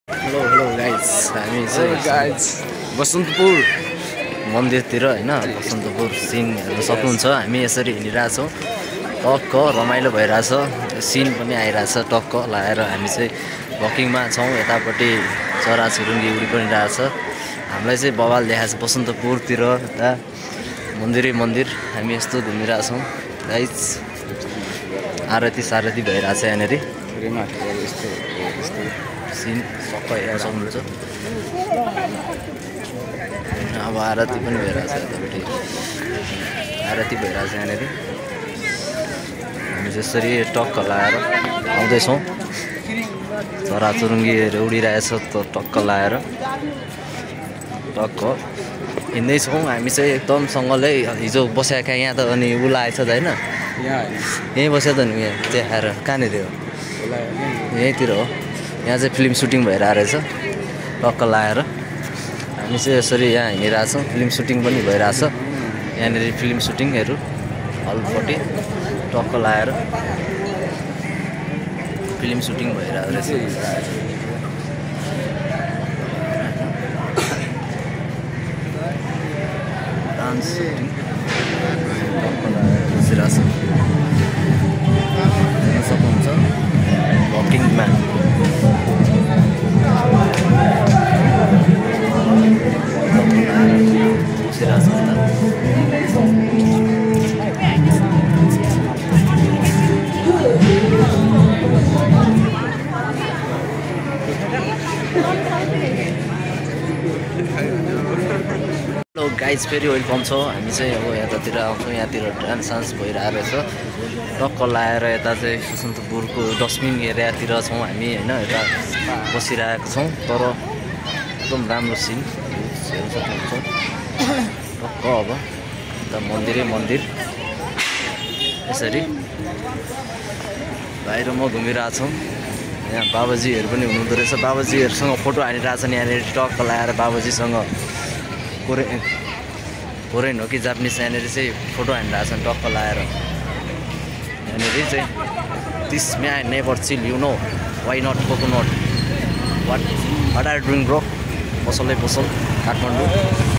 Hello guys हामी चाहिँ बसन्तपुर मन्दिरतिर हैन बसन्तपुर सिन हेर्न सक्नुहुन्छ। हामी यसरी हिँडिरहेछौँ, टक्क रमाइलो भइरहेछ, सिन पनि आइरहेछ टक्क लगाएर। हामी चाहिँ वकिङमा छौँ, यतापट्टि चराचुरुङ्गी उडी पनि रहेछ। हामीलाई चाहिँ बवाल देखाएको छ बसन्तपुरतिर मन्दिरै मन्दिर। हामी यस्तो घुमिरहेछौँ गाइज, आरती सारती भइरहेछ यहाँनिर। सिन सबै हेर्न सक्नुहुन्छ। अब आरती पनि भइरहेछ, यतापट्टि आरती भइरहेछ यहाँनिर। हामी जसरी टक्क लगाएर आउँदैछौँ, चराचुरुङ्गीहरू उडिरहेछ टक्क लगाएर टक्क हिँड्दैछौँ। हामी चाहिँ एकदमसँगले हिजो बसेका यहाँ त अनि उ लागेको छ त होइन, यहीँ बस्यो त नि यहाँ चिया खाएर। कहाँनिर हो? यहीँतिर हो। यहाँ चाहिँ फिल्म सुटिङ भइरहेको रहेछ टक्क लगाएर। हामी चाहिँ यसरी यहाँ हिँडिरहेछौँ, फिल्म सुटिङ पनि भइरहेछ यहाँनिर। फिल्म सुटिङहरू हलपट्टि टक्क लगाएर फिल्म सुटिङ भइरहेको रहेछ। डान्स सुटिङ टक्क लगाएर बसिरहेछ, हेर्न सक्नुहुन्छ। वकिङ म्यान बसिरहेछ। हेलो गाइज, फेरि वेलकम छ। हामी चाहिँ अब यतातिर आउँछौँ, यहाँतिर डान्स सान्स भइरहेको रहेछ टक्क लगाएर। यता चाहिँ बसन्तपुरको डस्टबिन एरियातिर छौँ हामी होइन, यता बसिरहेको छौँ। तर एकदम राम्रो सिन हेर्न सक्नुहुन्छ टक्क। अब यता मन्दिरै मन्दिर यसरी बाहिर म घुमिरहेछौँ। यहाँ बाबाजीहरू पनि हुनुहुँदो रहेछ, बाबाजीहरूसँग फोटो हालिरहेछन् यहाँनिर टक्क लगाएर। बाबाजीसँग कोरियन हो कि जापानिज, यहाँनिर चाहिँ फोटो हानिरहेछन् टक्क लगाएर। यहाँनिर चाहिँ this may I never chill you know why not coconut what are doing bro. पसलै पसल काठमाडौँ।